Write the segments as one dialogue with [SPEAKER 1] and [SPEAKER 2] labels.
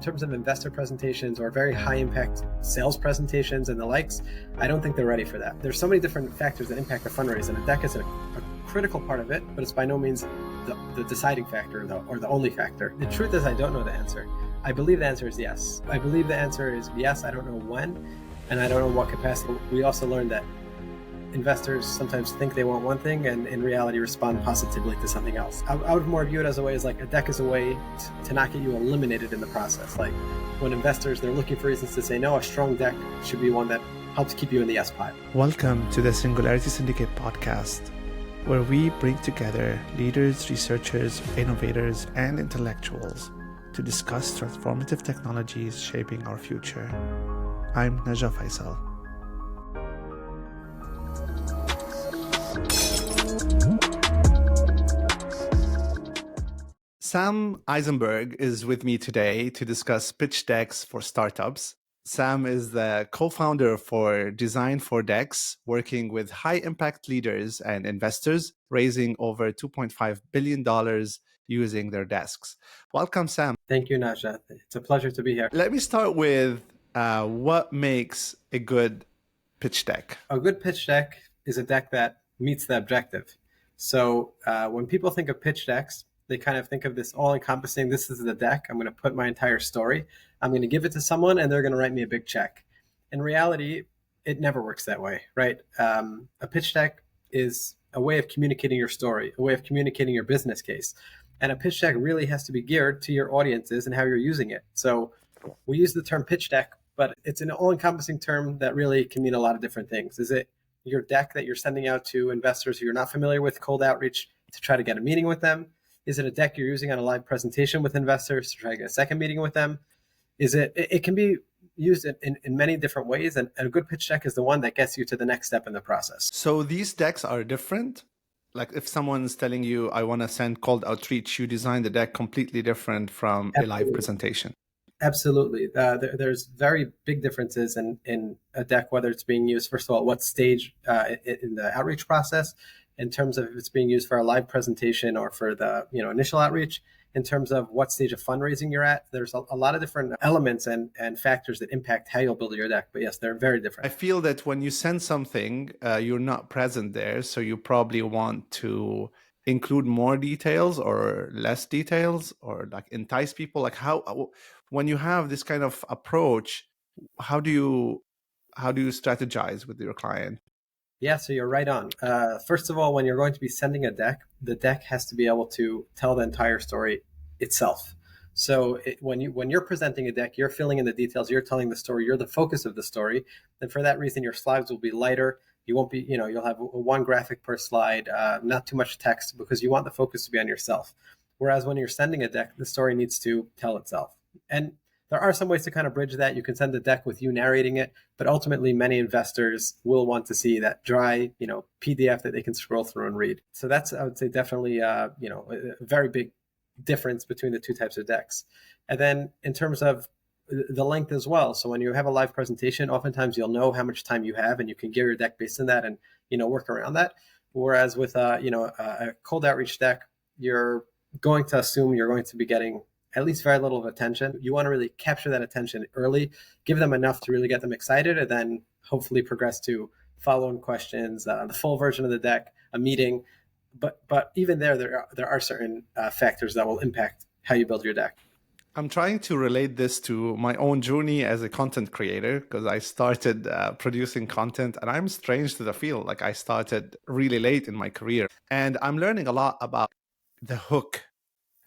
[SPEAKER 1] terms of investor presentations or very high impact sales presentations and the likes, I don't think they're ready for that. There's so many different factors that impact a fundraise, and a deck is a critical part of it, but it's by no means the deciding factor or the only factor. The truth is, I don't know the answer. I believe the answer is yes. I believe the answer is yes. I don't know when, and I don't know what capacity. We also learned that investors sometimes think they want one thing and in reality respond positively to something else. I would more view it as a way as like a deck is a way to not get you eliminated in the process. Like when investors, they're looking for reasons to say no, a strong deck should be one that helps keep you in the yes pile.
[SPEAKER 2] Welcome to the Singularity Syndicate podcast, where we bring together leaders, researchers, innovators, and intellectuals to discuss transformative technologies shaping our future. I'm Najah Faisal. Sam Eisenberg is with me today to discuss pitch decks for startups. Sam is the co-founder for Design for Decks, working with high-impact leaders and investors, raising over $2.5 billion using their desks. Welcome, Sam.
[SPEAKER 1] Thank you, Najah. It's a pleasure to be here.
[SPEAKER 2] Let me start with what makes a good pitch deck?
[SPEAKER 1] A good pitch deck is a deck that meets the objective. So when people think of pitch decks, they kind of think of this all-encompassing, this is the deck, I'm going to put my entire story, I'm going to give it to someone, and they're going to write me a big check. In reality, it never works that way, right? A pitch deck is a way of communicating your story, a way of communicating your business case. And a pitch deck really has to be geared to your audiences and how you're using it. So we use the term pitch deck, but it's an all-encompassing term that really can mean a lot of different things. Is it your deck that you're sending out to investors who you're not familiar with, cold outreach, to try to get a meeting with them? Is it a deck you're using on a live presentation with investors to try to get a second meeting with them? It can be used in many different ways, and a good pitch deck is the one that gets you to the next step in the process.
[SPEAKER 2] So these decks are different? Like if someone's telling you, I want to send cold outreach, you design the deck completely different from a live presentation.
[SPEAKER 1] Absolutely. There's very big differences in a deck, whether it's being used, first of all, what stage in the outreach process, in terms of if it's being used for a live presentation or for the initial outreach, in terms of what stage of fundraising you're at. There's a lot of different elements and factors that impact how you'll build your deck. But yes, they're very different.
[SPEAKER 2] I feel that when you send something, you're not present there. So you probably want to include more details or less details, or like entice people. Like how, when you have this kind of approach, how do you strategize with your client?
[SPEAKER 1] Yeah, so you're right on. First of all, when you're going to be sending a deck, the deck has to be able to tell the entire story itself. So when you're presenting a deck, you're filling in the details, you're telling the story, you're the focus of the story. And for that reason, your slides will be lighter. You won't be, you'll have one graphic per slide, not too much text, because you want the focus to be on yourself. Whereas when you're sending a deck, the story needs to tell itself. And there are some ways to kind of bridge that. You can send a deck with you narrating it, but ultimately many investors will want to see that dry, PDF that they can scroll through and read. So that's, I would say, definitely, a very big difference between the two types of decks. And then in terms of the length as well. So when you have a live presentation, oftentimes you'll know how much time you have and you can gear your deck based on that and, work around that. Whereas with, a cold outreach deck, you're going to assume you're going to be getting at least very little of attention. You want to really capture that attention early, give them enough to really get them excited, and then hopefully progress to follow-on questions, the full version of the deck, a meeting. But even there are certain factors that will impact how you build your deck.
[SPEAKER 2] I'm trying to relate this to my own journey as a content creator, because I started producing content, and I'm strange to the field. Like I started really late in my career, and I'm learning a lot about the hook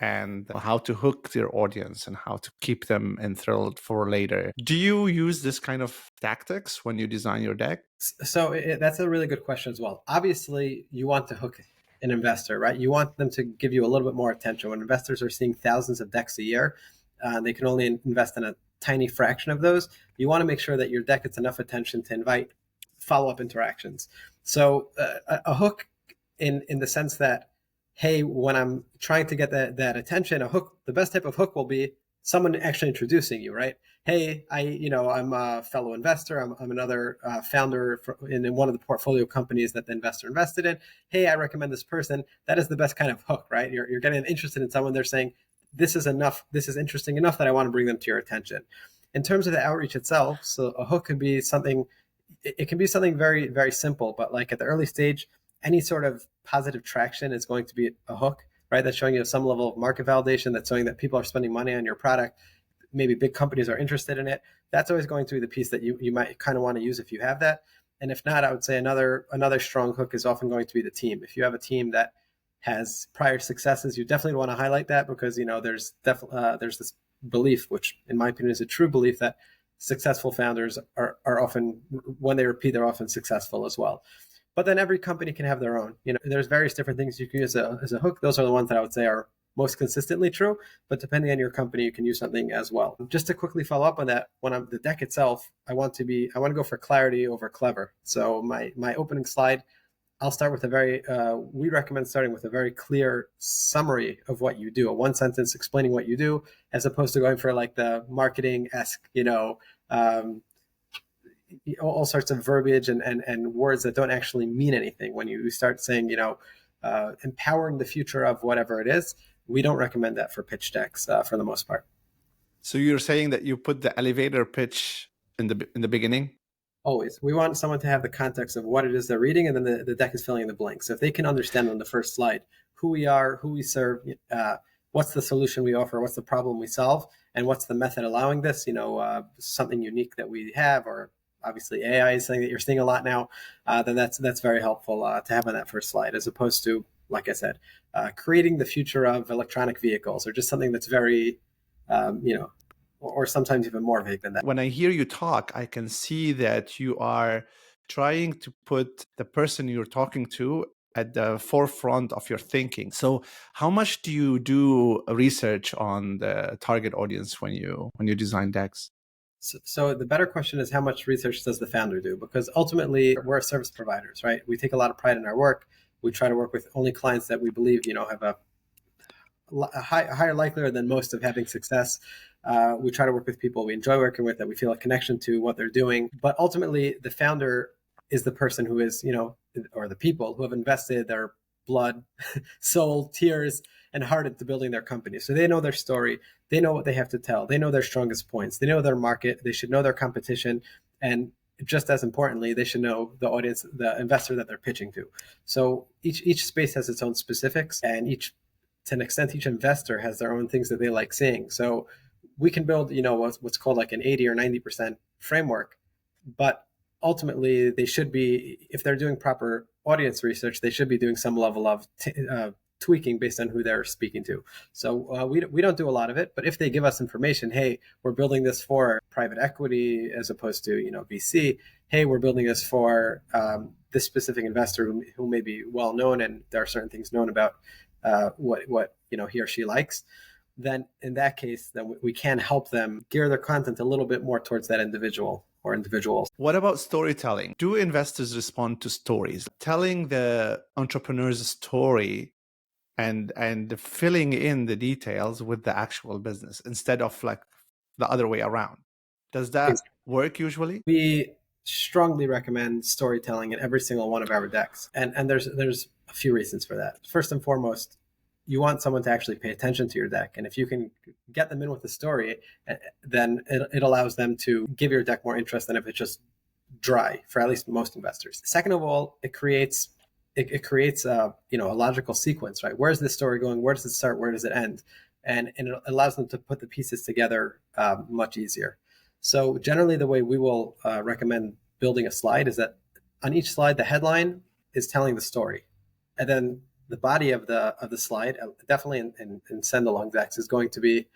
[SPEAKER 2] and how to hook your audience and how to keep them enthralled for later. Do you use this kind of tactics when you design your deck?
[SPEAKER 1] So that's a really good question as well. Obviously, you want to hook an investor, right? You want them to give you a little bit more attention. When investors are seeing thousands of decks a year, they can only invest in a tiny fraction of those. You want to make sure that your deck gets enough attention to invite follow-up interactions. So a hook in the sense that, hey, when I'm trying to get that attention, a hook, the best type of hook will be someone actually introducing you, right? Hey, I'm a fellow investor. I'm another founder in one of the portfolio companies that the investor invested in. Hey, I recommend this person. That is the best kind of hook, right? You're getting interested in someone. They're saying, this is enough, this is interesting enough that I want to bring them to your attention. In terms of the outreach itself, so a hook could be something, it can be something very, very simple, but like at the early stage, any sort of positive traction is going to be a hook, right? That's showing you some level of market validation, that's showing that people are spending money on your product. Maybe big companies are interested in it. That's always going to be the piece that you might kind of want to use if you have that. And if not, I would say another strong hook is often going to be the team. If you have a team that has prior successes, you definitely want to highlight that, because there's this belief, which in my opinion is a true belief, that successful founders are often, when they repeat, they're often successful as well. But then every company can have their own. There's various different things you can use as a hook. Those are the ones that I would say are most consistently true, but depending on your company, you can use something as well. Just to quickly follow up on that, when I'm the deck itself, I want to go for clarity over clever. So my opening slide, I'll start with we recommend starting with a very clear summary of what you do, a one sentence explaining what you do, as opposed to going for like the marketing-esque, all sorts of verbiage and words that don't actually mean anything. When you start saying, empowering the future of whatever it is, we don't recommend that for pitch decks for the most part.
[SPEAKER 2] So you're saying that you put the elevator pitch in the beginning?
[SPEAKER 1] Always. We want someone to have the context of what it is they're reading, and then the deck is filling in the blanks. So if they can understand on the first slide who we are, who we serve, what's the solution we offer, what's the problem we solve, and what's the method allowing this, something unique that we have, or obviously AI is something that you're seeing a lot now, then that's very helpful to have on that first slide, as opposed to, like I said, creating the future of electronic vehicles, or just something that's very, or sometimes even more vague than that.
[SPEAKER 2] When I hear you talk, I can see that you are trying to put the person you're talking to at the forefront of your thinking. So how much do you do research on the target audience when you design decks?
[SPEAKER 1] So the better question is, how much research does the founder do? Because ultimately, we're service providers, right? We take a lot of pride in our work. We try to work with only clients that we believe, have a higher likelihood than most of having success. We try to work with people we enjoy working with, that we feel a connection to what they're doing. But ultimately, the founder is the person who is, or the people who have invested their blood, soul, tears, and heart into building their company. So they know their story. They know what they have to tell. They know their strongest points. They know their market. They should know their competition. And just as importantly, they should know the audience, the investor that they're pitching to. So each space has its own specifics, and to an extent, each investor has their own things that they like seeing. So we can build, what's called like an 80 or 90% framework, but ultimately they should be, if they're doing proper audience research, they should be doing some level of tweaking based on who they're speaking to. So we don't do a lot of it, but if they give us information, hey, we're building this for private equity as opposed to, VC. Hey, we're building this for this specific investor who may be well known, and there are certain things known about what he or she likes. Then in that case, then we can help them gear their content a little bit more towards that individual or individuals.
[SPEAKER 2] What about storytelling? Do investors respond to stories? Telling the entrepreneur's story and filling in the details with the actual business instead of like the other way around. Does that work usually?
[SPEAKER 1] We strongly recommend storytelling in every single one of our decks. And there's a few reasons for that. First and foremost, you want someone to actually pay attention to your deck. And if you can get them in with the story, then it allows them to give your deck more interest than if it's just dry, for at least most investors. Second of all, it creates a logical sequence, right? Where's this story going? Where does it start? Where does it end? And it allows them to put the pieces together much easier. So generally, the way we will recommend building a slide is that on each slide, the headline is telling the story, and then the body of the slide, definitely in send-along decks, is going to be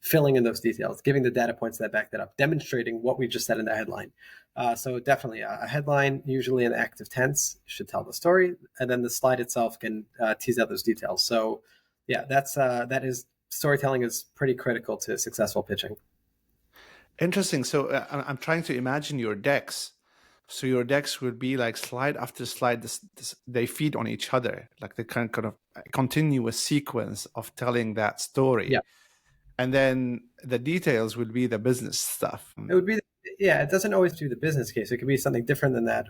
[SPEAKER 1] filling in those details, giving the data points that back that up, demonstrating what we just said in the headline. So definitely a headline, usually in active tense, should tell the story, and then the slide itself can tease out those details. So yeah, storytelling is pretty critical to successful pitching.
[SPEAKER 2] Interesting. So I'm trying to imagine your decks. So your decks would be like slide after slide, they feed on each other, like the kind of continuous sequence of telling that story.
[SPEAKER 1] Yeah.
[SPEAKER 2] And then the details would be the business stuff.
[SPEAKER 1] It would be Yeah, it doesn't always do the business case. It could be something different than that.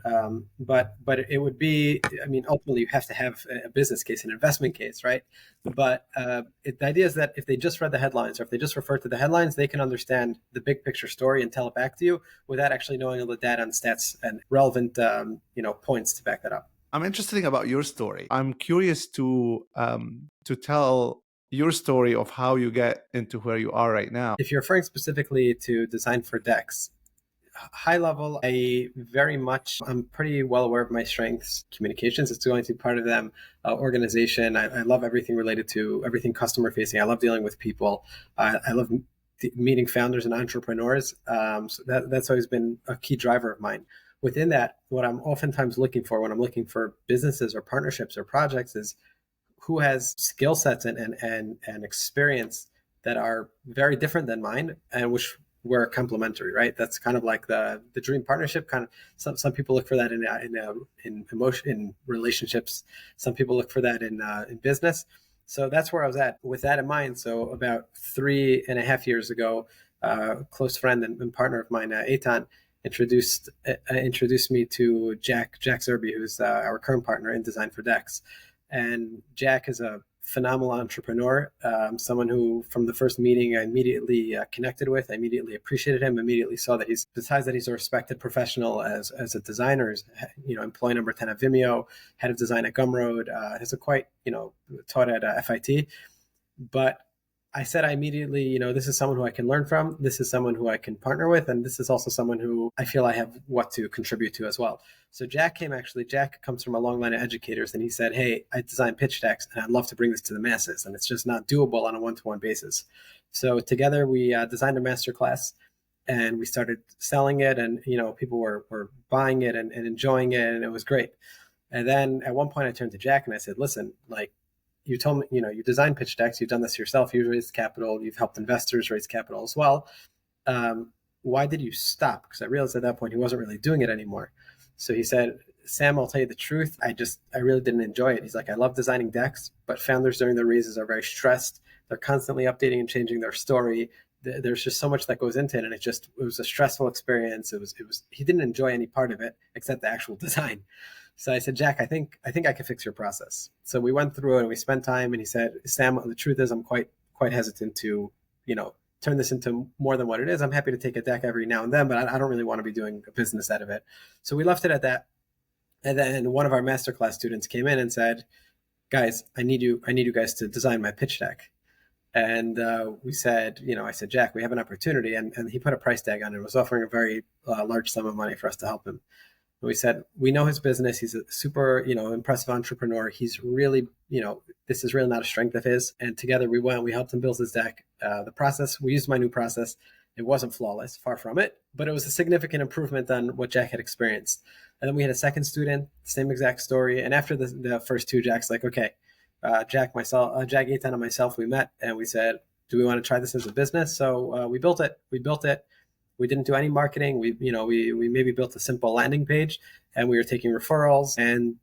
[SPEAKER 1] But it would be, I mean, ultimately you have to have a business case, an investment case, right? But the idea is that if they just read the headlines, or if they just refer to the headlines, they can understand the big picture story and tell it back to you without actually knowing all the data and stats and relevant, points to back that up.
[SPEAKER 2] I'm interested about your story. I'm curious to tell your story of how you get into where you are right now.
[SPEAKER 1] If you're referring specifically to design for decks, high level, I'm pretty well aware of my strengths. Communications, it's going to be part of them. Organization, I love everything related to everything customer facing. I love dealing with people. I love meeting founders and entrepreneurs. So that's always been a key driver of mine. Within that, what I'm oftentimes looking for when I'm looking for businesses or partnerships or projects is who has skill sets and experience that are very different than mine, and which were complementary, right? That's kind of like the dream partnership. Kind of some people look for that in emotion, in relationships. Some people look for that in business. So that's where I was at with that in mind. So about 3.5 years ago, a close friend and partner of mine, Eitan, introduced me to Jack Zerby, who's our current partner in Design for Decks. And Jack is a phenomenal entrepreneur, someone who, from the first meeting, I immediately connected with. I immediately appreciated him. Immediately saw that besides that he's a respected professional as a designer, employee number 10 at Vimeo, head of design at Gumroad, has a quite, taught at FIT. But I said I immediately, this is someone who I can learn from. This is someone who I can partner with. And this is also someone who I feel I have what to contribute to as well. So Jack comes from a long line of educators, and he said, hey, I design pitch decks and I'd love to bring this to the masses. And it's just not doable on a one-to-one basis. So together we designed a masterclass, and we started selling it, and, people were buying it and enjoying it. And it was great. And then at one point I turned to Jack and I said, listen, like, you told me, you design pitch decks, you've done this yourself, you've raised capital, you've helped investors raise capital as well. Why did you stop? Because I realized at that point he wasn't really doing it anymore. So he said, Sam, I'll tell you the truth. I really didn't enjoy it. He's like, I love designing decks, but founders during their raises are very stressed. They're constantly updating and changing their story. There's just so much that goes into it. And it was a stressful experience. He didn't enjoy any part of it except the actual design. So I said, Jack, I think I can fix your process. So we went through it and we spent time, and he said, Sam, the truth is I'm quite hesitant to, turn this into more than what it is. I'm happy to take a deck every now and then, but I don't really want to be doing a business out of it. So we left it at that. And then one of our masterclass students came in and said, guys, I need you guys to design my pitch deck. And we said, I said, Jack, we have an opportunity. And he put a price tag on it. It was offering a very large sum of money for us to help him. We said, we know his business. He's a super, impressive entrepreneur. He's really, this is really not a strength of his. And together we helped him build his deck. The process, we used my new process. It wasn't flawless, far from it, but it was a significant improvement on what Jack had experienced. And then we had a second student, same exact story. And after the first two, Jack's like, okay, Jack, Eitan and myself, we met and we said, do we want to try this as a business? So we built it. We didn't do any marketing. We maybe built a simple landing page, and we were taking referrals. And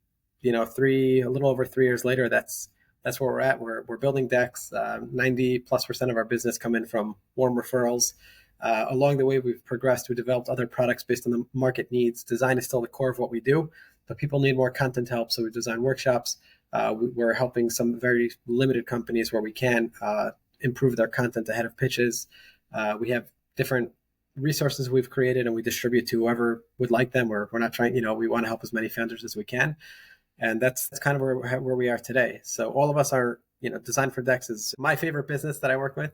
[SPEAKER 1] a little over 3 years later, that's where we're at. We're building decks. 90+% of our business come in from warm referrals. Along the way, we've progressed. We developed other products based on the market needs. Design is still the core of what we do, but people need more content help. So we design workshops. We're helping some very limited companies where we can improve their content ahead of pitches. We have different resources we've created, and we distribute to whoever would like them. We're not trying, we want to help as many founders as we can. And that's kind of where we are today. So all of us are, Design for Decks is my favorite business that I work with,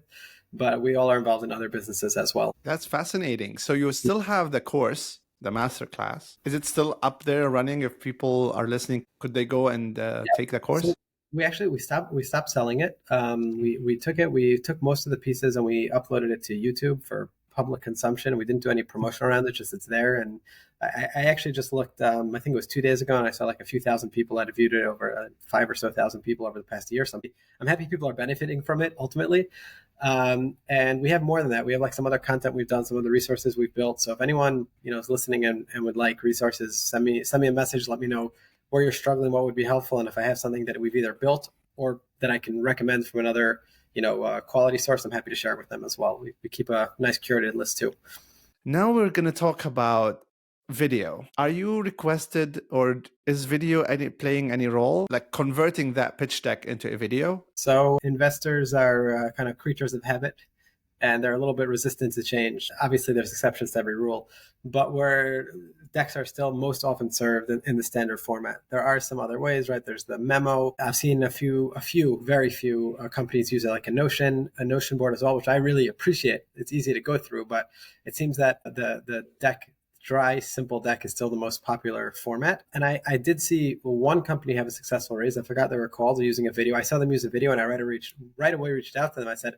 [SPEAKER 1] but we all are involved in other businesses as well.
[SPEAKER 2] That's fascinating. So you still have the course, the masterclass. Is it still up there running? If people are listening, could they go and take the course?
[SPEAKER 1] So we stopped selling it. We took most of the pieces and we uploaded it to YouTube for public consumption. We didn't do any promotion around it, just it's there. And I actually just looked, I think it was 2 days ago, and I saw like a few thousand people had viewed it, over 5 or so thousand people over the past year. So I'm happy people are benefiting from it ultimately. And we have more than that. We have like some other content we've done, some of the resources we've built. So if anyone, is listening and would like resources, send me a message, let me know where you're struggling, what would be helpful. And if I have something that we've either built or that I can recommend from another quality source, I'm happy to share it with them as well. We keep a nice curated list too.
[SPEAKER 2] Now we're going to talk about video. Are you requested, or is video playing any role, like converting that pitch deck into a video?
[SPEAKER 1] So investors are kind of creatures of habit, and they're a little bit resistant to change. Obviously, there's exceptions to every rule, but where decks are still most often served in the standard format. There are some other ways, right? There's the memo. I've seen very few companies use it, like a Notion board as well, which I really appreciate. It's easy to go through, but it seems that the deck, dry, simple deck, is still the most popular format. And I did see one company have a successful raise. I forgot they were called, using a video. I saw them use a video, and I right away reached out to them. I said,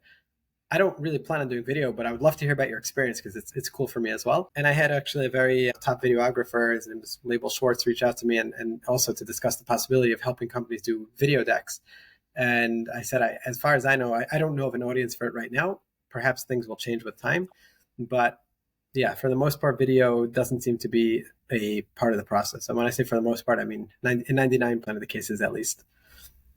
[SPEAKER 1] I don't really plan on doing video, but I would love to hear about your experience because it's cool for me as well. And I had actually a very top videographer, his name is Label Schwartz, reach out to me and also to discuss the possibility of helping companies do video decks. And I said, as far as I know, I don't know of an audience for it right now. Perhaps things will change with time. But yeah, for the most part, video doesn't seem to be a part of the process. And when I say for the most part, I mean in 99% of the cases at least.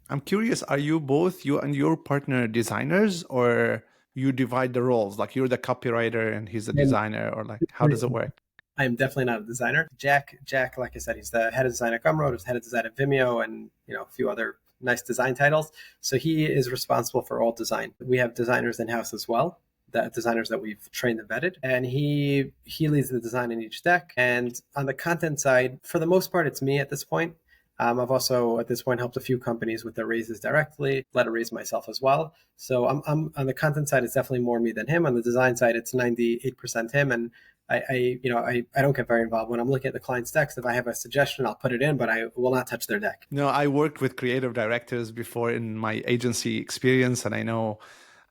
[SPEAKER 2] I'm curious, are you both, you and your partner, designers, or you divide the roles? Like you're the copywriter and he's the designer, or like how does it work?
[SPEAKER 1] I am definitely not a designer. Jack, like I said, he's the head of design at Gumroad, he's head of design at Vimeo, and a few other nice design titles. So he is responsible for all design. We have designers in house as well, the designers that we've trained and vetted, and he leads the design in each deck. And on the content side, for the most part, it's me at this point. I've also at this point helped a few companies with their raises directly, led a raise myself as well. So I'm on the content side, it's definitely more me than him. On the design side, it's 98% him. And I don't get very involved when I'm looking at the client's decks. If I have a suggestion, I'll put it in, but I will not touch their deck.
[SPEAKER 2] No, I worked with creative directors before in my agency experience, and I know,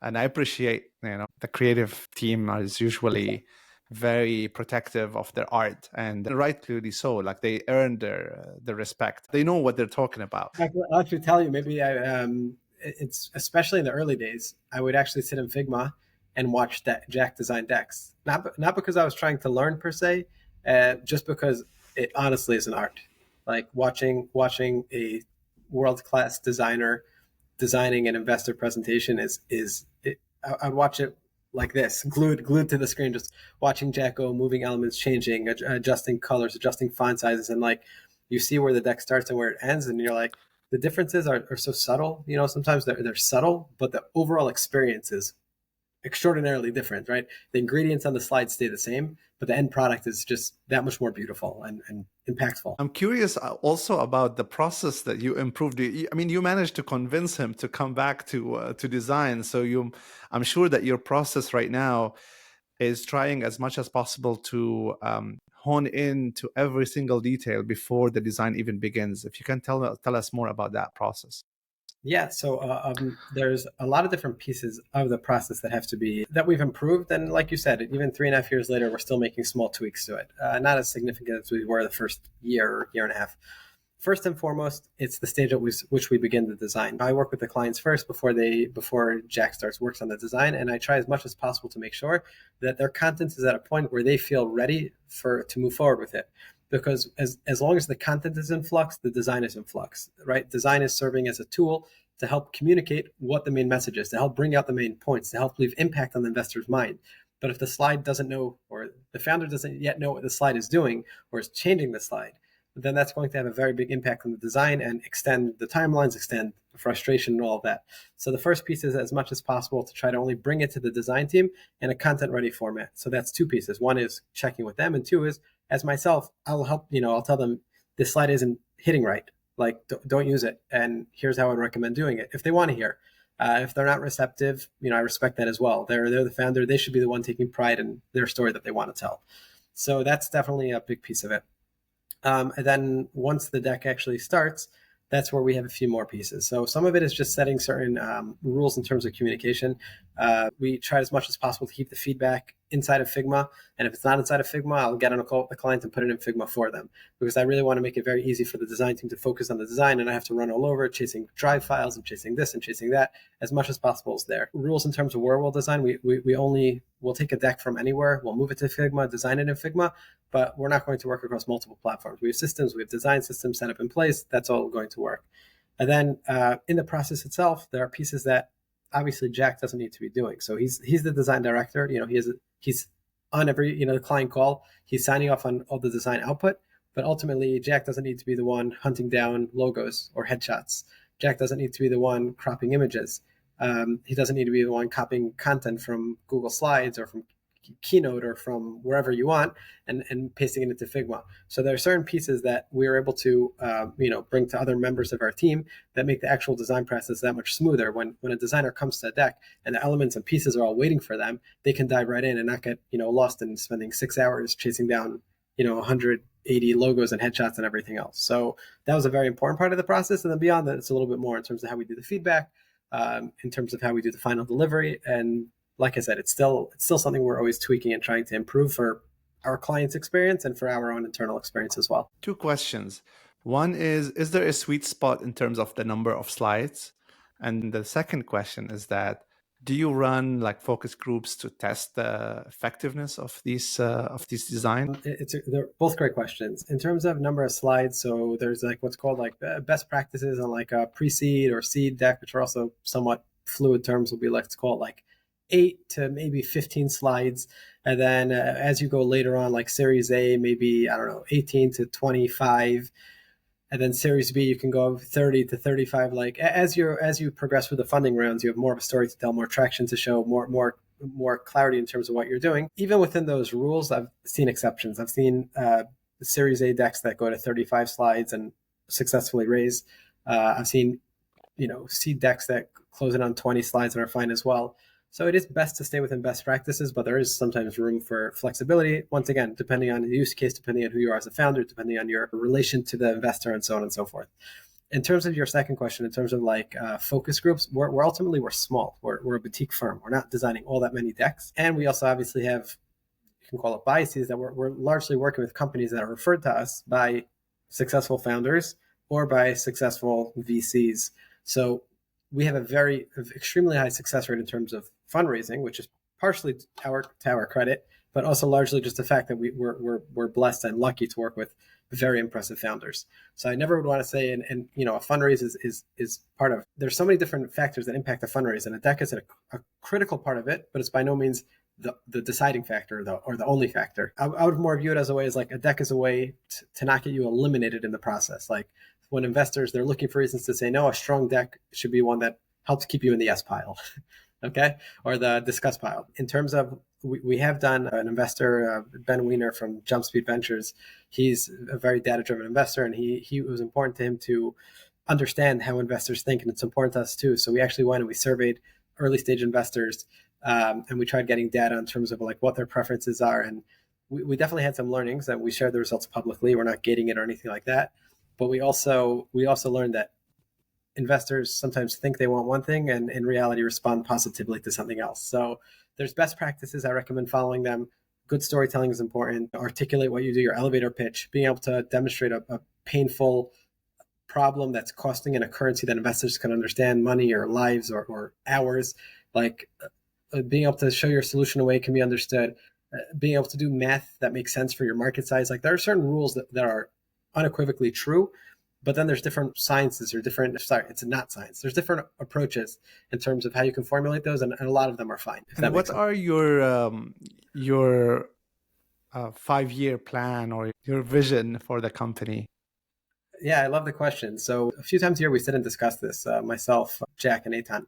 [SPEAKER 2] and I appreciate, the creative team is usually very protective of their art, and rightly so. Like they earn their respect. They know what they're talking about.
[SPEAKER 1] I'll actually tell you, maybe it's especially in the early days, I would actually sit in Figma and watch Jack design decks. Not because I was trying to learn per se, just because it honestly is an art. Like watching a world class designer designing an investor presentation I'd watch it like this, glued to the screen, just watching Jack go, moving elements, changing, adjusting colors, adjusting font sizes, and like you see where the deck starts and where it ends, and you're like, the differences are so subtle. Sometimes they're subtle, but the overall experience is extraordinarily different, right? The ingredients on the slide stay the same, but the end product is just that much more beautiful and impactful.
[SPEAKER 2] I'm curious also about the process that you improved. I mean, you managed to convince him to come back to design. So I'm sure that your process right now is trying as much as possible to hone in to every single detail before the design even begins. If you can tell us more about that process.
[SPEAKER 1] Yeah, so there's a lot of different pieces of the process that we've improved, and like you said, even 3.5 years later, we're still making small tweaks to it. Not as significant as we were the first year and a half. First and foremost, it's the stage at which we begin the design. I work with the clients first before Jack works on the design, and I try as much as possible to make sure that their content is at a point where they feel ready to move forward with it. Because as long as the content is in flux, the design is in flux, right? Design is serving as a tool to help communicate what the main message is, to help bring out the main points, to help leave impact on the investor's mind. But if the slide doesn't know, or the founder doesn't yet know what the slide is doing, or is changing the slide, then that's going to have a very big impact on the design and extend the timelines, extend the frustration and all of that. So the first piece is as much as possible to try to only bring it to the design team in a content ready format. So that's two pieces. One is checking with them, and two is, as myself, I'll help, I'll tell them this slide isn't hitting right. Like, don't use it. And here's how I'd recommend doing it if they want to hear. If they're not receptive, I respect that as well. They're the founder. They should be the one taking pride in their story that they want to tell. So that's definitely a big piece of it. And then once the deck actually starts, that's where we have a few more pieces. So some of it is just setting certain rules in terms of communication. We try as much as possible to keep the feedback inside of Figma. And if it's not inside of Figma, I'll get on a call with the client and put it in Figma for them, because I really want to make it very easy for the design team to focus on the design, and I have to run all over chasing drive files and chasing this and chasing that. As much as possible is there. Rules in terms of where we'll design, we'll take a deck from anywhere, we'll move it to Figma, design it in Figma, but we're not going to work across multiple platforms. We have systems, we have design systems set up in place. That's all going to work. And then in the process itself, there are pieces that obviously Jack doesn't need to be doing. So he's the design director. He's on every, the client call, he's signing off on all the design output, but ultimately Jack doesn't need to be the one hunting down logos or headshots. Jack doesn't need to be the one cropping images. He doesn't need to be the one copying content from Google Slides or from Keynote or from wherever you want, and pasting it into Figma. So there are certain pieces that we are able to bring to other members of our team that make the actual design process that much smoother. When a designer comes to a deck and the elements and pieces are all waiting for them, they can dive right in and not get lost in spending 6 hours chasing down 180 logos and headshots and everything else. So that was a very important part of the process. And then beyond that, it's a little bit more in terms of how we do the feedback, in terms of how we do the final delivery. And like I said, it's still something we're always tweaking and trying to improve for our clients' experience and for our own internal experience as well.
[SPEAKER 2] 2 questions. One is there a sweet spot in terms of the number of slides? And the second question is that, do you run like focus groups to test the effectiveness of these designs?
[SPEAKER 1] They're both great questions. In terms of number of slides, so there's like what's called like best practices on like a pre-seed or seed deck, which are also somewhat fluid terms. Will be like, let's call it like 8 to maybe 15 slides. And then as you go later on, like Series A, maybe, I don't know, 18 to 25. And then Series B, you can go 30 to 35. Like as you progress through the funding rounds, you have more of a story to tell, more traction to show, more clarity in terms of what you're doing. Even within those rules, I've seen exceptions. I've seen the Series A decks that go to 35 slides and successfully raise. I've seen seed decks that close in on 20 slides and are fine as well. So it is best to stay within best practices, but there is sometimes room for flexibility. Once again, depending on the use case, depending on who you are as a founder, depending on your relation to the investor, and so on and so forth. In terms of your second question, in terms of like focus groups, we're ultimately small. We're a boutique firm. We're not designing all that many decks, and we also obviously have, you can call it biases, that we're largely working with companies that are referred to us by successful founders or by successful VCs. So we have extremely high success rate in terms of fundraising, which is partially to our credit, but also largely just the fact that we're blessed and lucky to work with very impressive founders. So I never would want to say, and a fundraise is part of. There's so many different factors that impact the fundraise, and a deck is a critical part of it, but it's by no means the deciding factor or the only factor. I would more view it as a way as like a deck is a way to not get you eliminated in the process. Like when investors, they're looking for reasons to say no, a strong deck should be one that helps keep you in the yes pile. Okay, or the discuss pile. In terms of, we have done an investor, Ben Wiener from Jumpspeed Ventures. He's a very data-driven investor, and he was important to him to understand how investors think, and it's important to us too. So we actually went and we surveyed early stage investors, and we tried getting data in terms of like what their preferences are, and we definitely had some learnings, and we shared the results publicly. We're not gating it or anything like that, but we also learned that investors sometimes think they want one thing and in reality respond positively to something else. So there's best practices. I recommend following them. Good storytelling is important. Articulate what you do, your elevator pitch, being able to demonstrate a painful problem that's costing in a currency that investors can understand, money or lives or hours. Like being able to show your solution away can be understood. Being able to do math that makes sense for your market size. Like there are certain rules that are unequivocally true, but then there's different sciences or it's not science. There's different approaches in terms of how you can formulate those, and a lot of them are fine.
[SPEAKER 2] And what are your 5-year plan or your vision for the company?
[SPEAKER 1] Yeah, I love the question. So a few times a year we sit and discuss this, myself, Jack, and Eitan.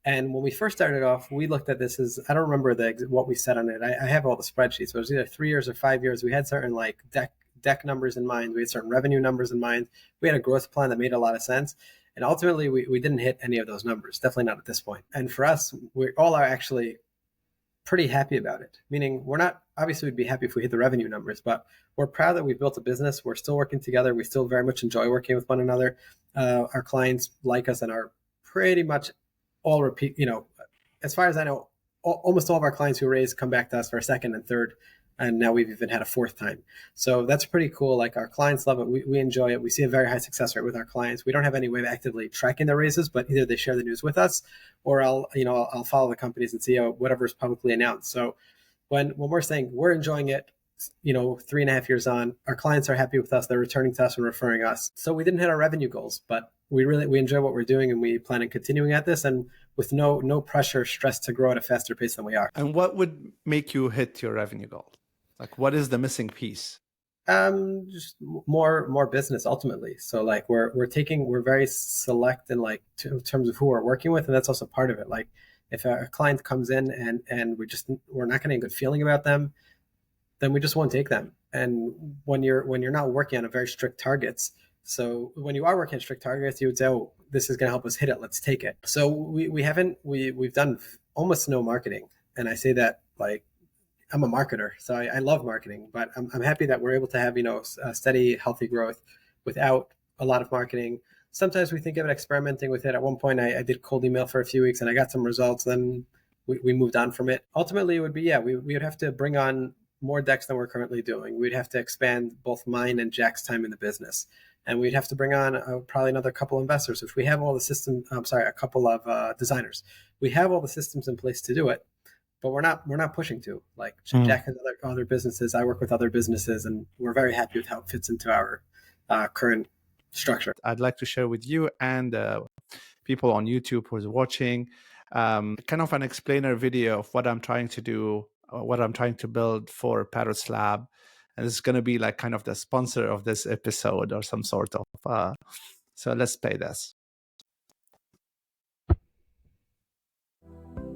[SPEAKER 1] And when we first started off, we looked at this as, I don't remember what we said on it. I have all the spreadsheets. So it was either 3 years or 5 years. We had certain like deck numbers in mind. We had certain revenue numbers in mind. We had a growth plan that made a lot of sense. And ultimately, we didn't hit any of those numbers, definitely not at this point. And for us, we all are actually pretty happy about it. Meaning we're not, obviously we'd be happy if we hit the revenue numbers, but we're proud that we've built a business. We're still working together. We still very much enjoy working with one another. Our clients like us and are pretty much all repeat, as far as I know, almost all of our clients who raise come back to us for a second and third. And now we've even had a fourth time. So that's pretty cool. Like our clients love it. We enjoy it. We see a very high success rate with our clients. We don't have any way of actively tracking their raises, but either they share the news with us or I'll follow the companies and see whatever is publicly announced. So when we're saying we're enjoying it, 3.5 years on, our clients are happy with us. They're returning to us and referring us. So we didn't hit our revenue goals, but we enjoy what we're doing, and we plan on continuing at this, and with no pressure, stress to grow at a faster pace than we are.
[SPEAKER 2] And what would make you hit your revenue goal? Like, what is the missing piece?
[SPEAKER 1] Just more business ultimately. So like we're very select in like in terms of who we're working with, and that's also part of it. Like if a client comes in and we're not getting a good feeling about them, then we just won't take them. And when you're not working on a very strict targets, so when you are working on strict targets, you would say, oh, this is going to help us hit it. Let's take it. So we've done almost no marketing, and I say that like I'm a marketer, so I love marketing, but I'm happy that we're able to have, a steady, healthy growth without a lot of marketing. Sometimes we think about experimenting with it. At one point, I did cold email for a few weeks and I got some results. Then we moved on from it. Ultimately, it would be, we would have to bring on more decks than we're currently doing. We'd have to expand both mine and Jack's time in the business. And we'd have to bring on probably another couple of investors, which we have all the systems. I'm sorry, a couple of designers. We have all the systems in place to do it, but we're not pushing to. Like Jack has other businesses. I work with other businesses, and we're very happy with how it fits into our current structure.
[SPEAKER 2] I'd like to share with you and people on YouTube who's watching kind of an explainer video of what I'm trying to do, what I'm trying to build for Parrots Lab. And it's going to be like kind of the sponsor of this episode or some sort of. So let's play this.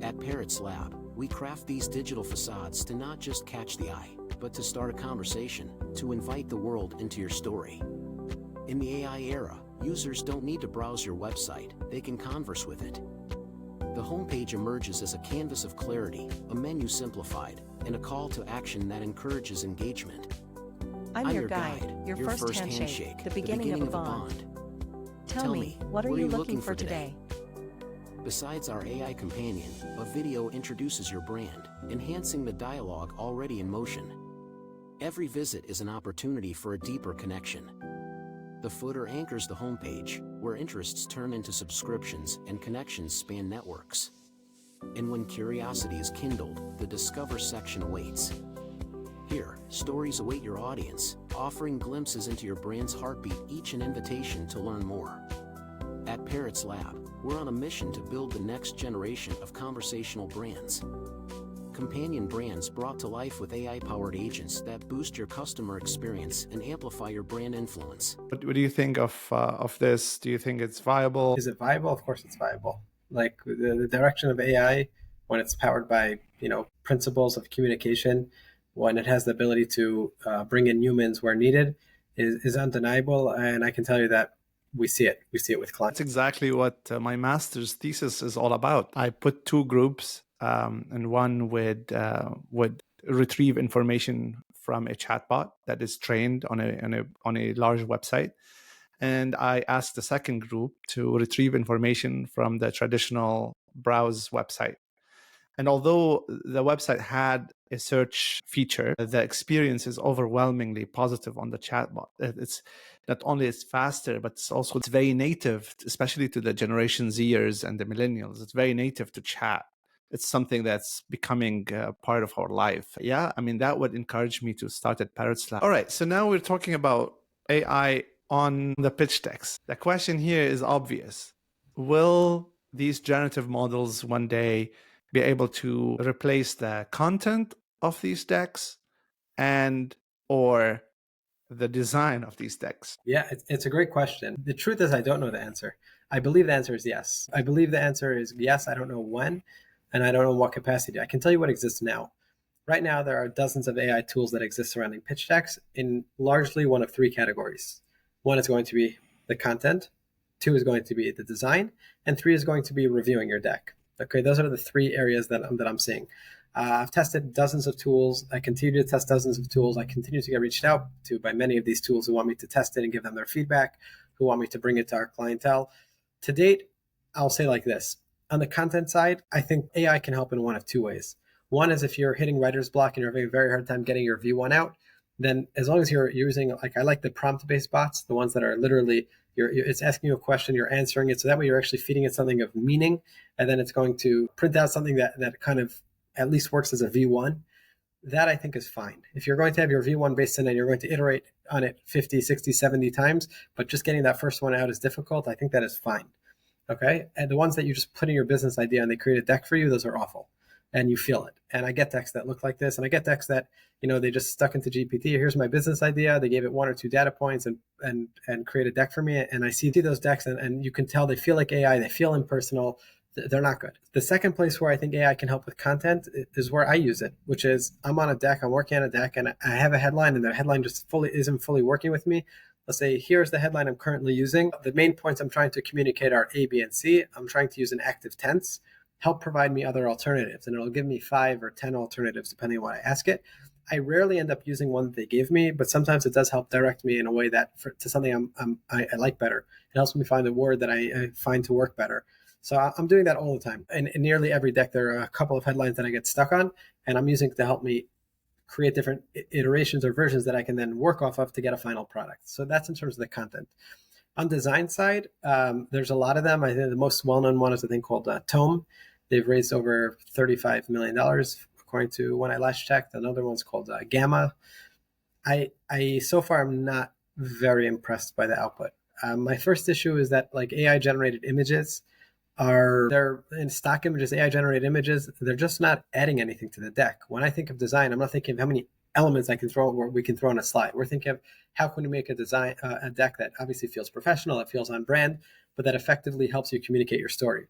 [SPEAKER 3] At Parrots Lab, we craft these digital facades to not just catch the eye, but to start a conversation, to invite the world into your story. In the AI era, users don't need to browse your website, they can converse with it. The homepage emerges as a canvas of clarity, a menu simplified, and a call to action that encourages engagement.
[SPEAKER 4] I'm your guide, your first handshake, the beginning of a bond. Tell me, what are you looking for today?
[SPEAKER 3] Besides our AI companion, a video introduces your brand, enhancing the dialogue already in motion. Every visit is an opportunity for a deeper connection. The footer anchors the homepage, where interests turn into subscriptions and connections span networks. And when curiosity is kindled, the Discover section awaits. Here, stories await your audience, offering glimpses into your brand's heartbeat, each an invitation to learn more. At Parrots Lab, we're on a mission to build the next generation of conversational brands. Companion brands brought to life with AI-powered agents that boost your customer experience and amplify your brand influence.
[SPEAKER 2] What do you think of this? Do you think it's viable?
[SPEAKER 1] Is it viable? Of course it's viable. Like the direction of AI, when it's powered by, principles of communication, when it has the ability to bring in humans where needed, is undeniable. And I can tell you that we see it with clients.
[SPEAKER 2] That's exactly what my master's thesis is all about. I put two groups, and one would retrieve information from a chatbot that is trained on a large website, and I asked the second group to retrieve information from the traditional browse website. And although the website had a search feature, the experience is overwhelmingly positive on the chatbot. It's not only it's faster, but it's very native, especially to the Generation Zers and the millennials. It's very native to chat. It's something that's becoming part of our life. Yeah, I mean, that would encourage me to start at Parrots Lab. All right, so now we're talking about AI on the pitch decks. The question here is obvious. Will these generative models one day be able to replace the content of these decks and or the design of these decks?
[SPEAKER 1] Yeah, it's a great question. The truth is I don't know the answer. I believe the answer is yes. I believe the answer is yes. I don't know when, and I don't know what capacity. I can tell you what exists now. Right now, there are dozens of AI tools that exist surrounding pitch decks in largely one of three categories. One is going to be the content, two is going to be the design, and three is going to be reviewing your deck. Okay, those are the three areas that I'm seeing. I've tested dozens of tools. I continue to test dozens of tools. I continue to get reached out to by many of these tools who want me to test it and give them their feedback, who want me to bring it to our clientele. To date, I'll say like this. On the content side, I think AI can help in one of two ways. One is if you're hitting writer's block and you're having a very hard time getting your V1 out, then as long as you're using, like I like the prompt-based bots, the ones that are literally, it's asking you a question, you're answering it. So that way you're actually feeding it something of meaning, and then it's going to print out something that kind of at least works as a V1. that I think is fine. If you're going to have your V1 based in and you're going to iterate on it 50, 60, 70 times, but just getting that first one out is difficult, I think that is fine. Okay. And the ones that you just put in your business idea and they create a deck for you, those are awful. And you feel it. And I get decks that look like this. And I get decks that, they just stuck into GPT. Here's my business idea. They gave it 1 or 2 data points and create a deck for me. And I see those decks and you can tell they feel like AI, they feel impersonal. They're not good. The second place where I think AI can help with content is where I use it, which is I'm on a deck, I'm working on a deck, and I have a headline, and the headline just isn't fully working with me. Let's say, here's the headline I'm currently using. The main points I'm trying to communicate are A, B, and C. I'm trying to use an active tense. Help provide me other alternatives, and it'll give me 5 or 10 alternatives depending on what I ask it. I rarely end up using one that they gave me, but sometimes it does help direct me in a way that to something I like better. It helps me find a word that I find to work better. So I'm doing that all the time. And in nearly every deck, there are a couple of headlines that I get stuck on, and I'm using it to help me create different iterations or versions that I can then work off of to get a final product. So that's in terms of the content. On design side, there's a lot of them. I think the most well-known one is a thing called Tome. They've raised over $35 million, according to when I last checked. Another one's called Gamma. I so far I'm not very impressed by the output. My first issue is that like AI generated images they're in stock images, AI generated images, they're just not adding anything to the deck. When I think of design, I'm not thinking of how many elements I can throw where we can throw on a slide. We're thinking of how can we make a deck that obviously feels professional, it feels on brand, but that effectively helps you communicate your story.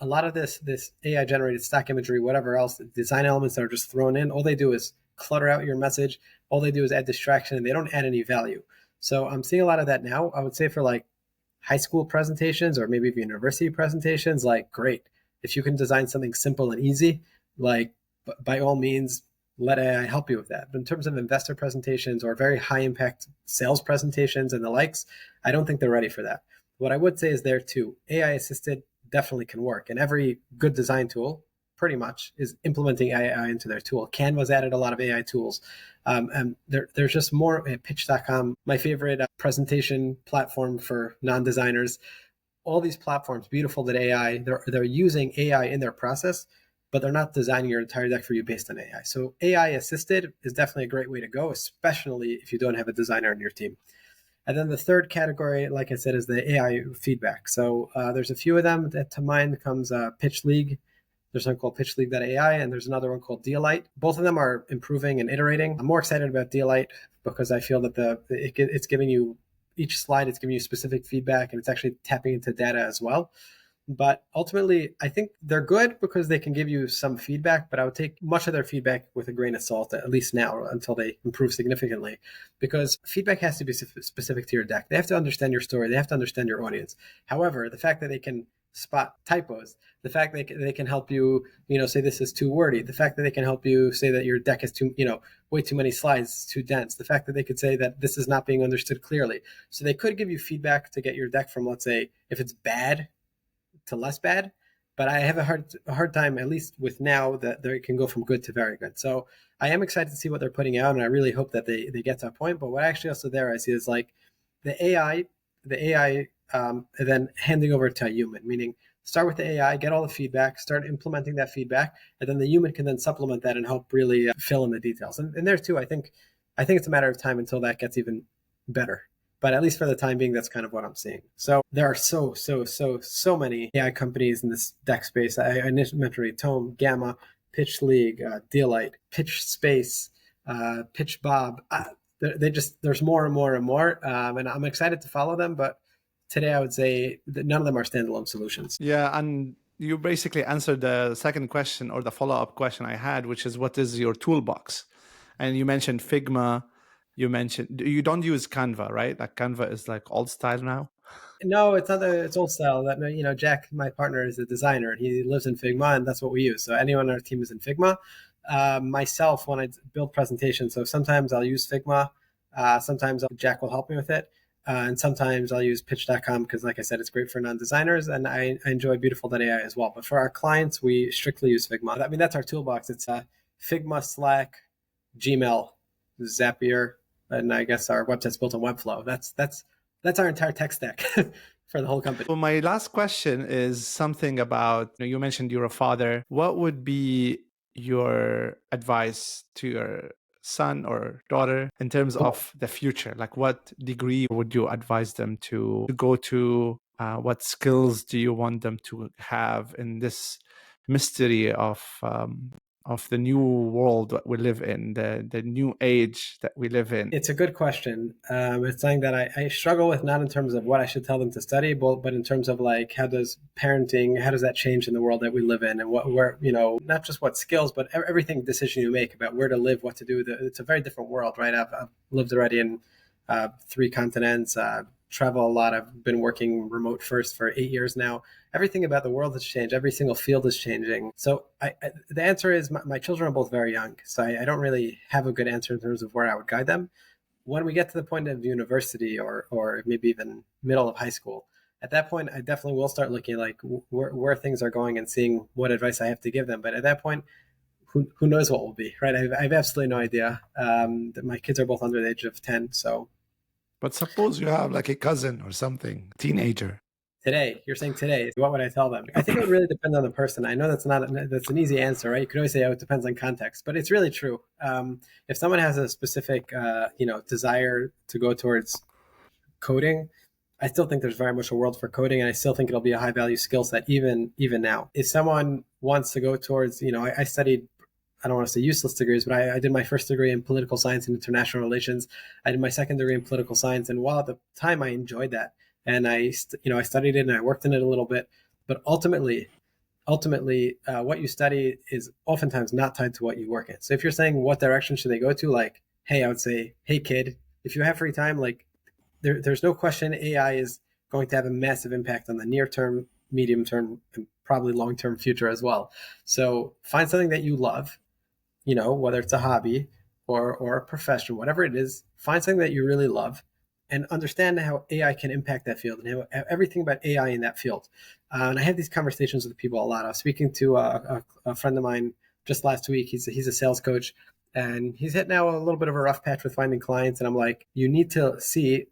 [SPEAKER 1] A lot of this AI generated stock imagery, whatever else, design elements that are just thrown in, all they do is clutter out your message. All they do is add distraction, and they don't add any value. So I'm seeing a lot of that now. I would say for like high school presentations or maybe university presentations, like great. If you can design something simple and easy, like by all means, let AI help you with that. But in terms of investor presentations or very high impact sales presentations and the likes, I don't think they're ready for that. What I would say is there too, AI assisted definitely can work. And every good design tool pretty much is implementing AI into their tool. Canva's added a lot of AI tools. And there's just more. Pitch.com, my favorite presentation platform for non-designers. All these platforms, beautiful that AI, they're using AI in their process, but they're not designing your entire deck for you based on AI. So AI assisted is definitely a great way to go, especially if you don't have a designer in your team. And then the third category, like I said, is the AI feedback. So there's a few of them. That to mind comes Pitch League. There's one called pitchleague.ai, and there's another one called Dealite. Both of them are improving and iterating. I'm more excited about Dealite because I feel that it's giving you, each slide, it's giving you specific feedback, and it's actually tapping into data as well. But ultimately, I think they're good because they can give you some feedback, but I would take much of their feedback with a grain of salt, at least now, until they improve significantly, because feedback has to be specific to your deck. They have to understand your story. They have to understand your audience. However, the fact that they can spot typos, the fact that they can help you, say this is too wordy, the fact that they can help you say that your deck is too, way too many slides, it's too dense, the fact that they could say that this is not being understood clearly. So they could give you feedback to get your deck from, let's say, if it's bad to less bad, but I have a hard time, at least with now, that they can go from good to very good. So I am excited to see what they're putting out, and I really hope that they get to a point. But what actually also there I see is like the AI, and then handing over to a human, meaning start with the AI, get all the feedback, start implementing that feedback, and then the human can then supplement that and help really fill in the details. And there too, I think it's a matter of time until that gets even better. But at least for the time being, that's kind of what I'm seeing. So there are so many AI companies in this deck space. I mentioned Tome, Gamma, Pitch League, Dealite, Pitch Space, Pitch Bob. There's more and more and more, and I'm excited to follow them. But today, I would say that none of them are standalone solutions.
[SPEAKER 2] Yeah, and you basically answered the second question or the follow-up question I had, which is what is your toolbox? And you mentioned Figma. You don't use Canva, right? Like Canva is like old style now.
[SPEAKER 1] No, it's not. It's old style. That Jack, my partner, is a designer, and he lives in Figma, and that's what we use. So anyone on our team is in Figma. Myself, when I build presentations, so sometimes I'll use Figma. Sometimes Jack will help me with it. And sometimes I'll use pitch.com because, like I said, it's great for non-designers, and I enjoy beautiful.ai as well. But for our clients, we strictly use Figma. I mean, that's our toolbox. It's Figma, Slack, Gmail, Zapier, and I guess our website's built on Webflow. That's our entire tech stack for the whole company.
[SPEAKER 2] Well, my last question is something about, you mentioned you're a father. What would be your advice to your son or daughter in terms of the future? Like, what degree would you advise them to go to? What skills do you want them to have in this mystery of the new world that we live in, the new age that we live in?
[SPEAKER 1] It's a good question. It's something that I struggle with, not in terms of what I should tell them to study, but in terms of like, how does that change in the world that we live in, and where, not just what skills, but everything decision you make about where to live, what to do. It's a very different world, right? I've lived already in 3 continents, travel a lot. I've been working remote first for 8 years now. Everything about the world has changed. Every single field is changing. So the answer is my children are both very young. So I don't really have a good answer in terms of where I would guide them. When we get to the point of university or maybe even middle of high school, at that point, I definitely will start looking like where things are going and seeing what advice I have to give them. But at that point, who knows what will be, right? I have absolutely no idea. My kids are both under the age of 10. So,
[SPEAKER 2] but suppose you have like a cousin or something, teenager.
[SPEAKER 1] You're saying today, what would I tell them? I think it would really depend on the person. I know that's an easy answer, right? You could always say, oh, it depends on context, but it's really true. If someone has a specific, desire to go towards coding, I still think there's very much a world for coding, and I still think it'll be a high value skill set even now. If someone wants to go towards, I studied, I don't want to say useless degrees, but I did my first degree in political science and international relations. I did my second degree in political science, and while at the time I enjoyed that, and I studied it and I worked in it a little bit, but ultimately, what you study is oftentimes not tied to what you work in. So if you're saying what direction should they go to, like, hey, I would say, hey kid, if you have free time, like there's no question AI is going to have a massive impact on the near term, medium term, and probably long term future as well. So find something that you love, whether it's a hobby or a profession, whatever it is, find something that you really love and understand how AI can impact that field and everything about AI in that field. And I have these conversations with people a lot. I was speaking to a friend of mine just last week. He's a sales coach, and he's hit now a little bit of a rough patch with finding clients. And I'm like, you need to see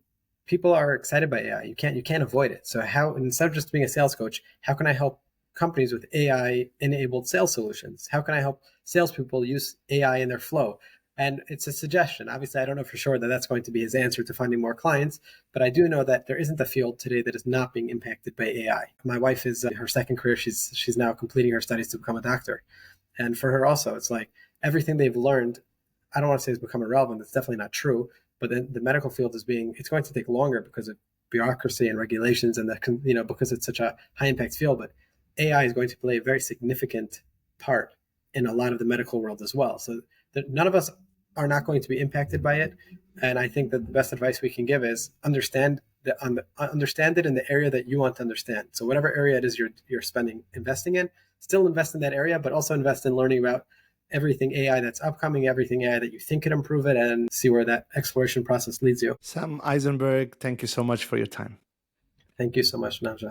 [SPEAKER 1] people are excited by AI. You can't avoid it. So how, instead of just being a sales coach, how can I help companies with AI-enabled sales solutions? How can I help salespeople use AI in their flow? And it's a suggestion. Obviously, I don't know for sure that that's going to be his answer to finding more clients, but I do know that there isn't a field today that is not being impacted by AI. My wife is her second career. She's now completing her studies to become a doctor. And for her also, it's like everything they've learned, I don't want to say it's become irrelevant. That's definitely not true. But then the medical field it's going to take longer because of bureaucracy and regulations, and because it's such a high impact field. But AI is going to play a very significant part in a lot of the medical world as well. So none of us are not going to be impacted by it. And I think that the best advice we can give is understand it in the area that you want to understand. So whatever area it is you're investing in, still invest in that area, but also invest in learning about everything AI that's upcoming, everything AI that you think could improve it, and see where that exploration process leads you.
[SPEAKER 2] Sam Eisenberg, thank you so much for your time.
[SPEAKER 1] Thank you so much, Naja.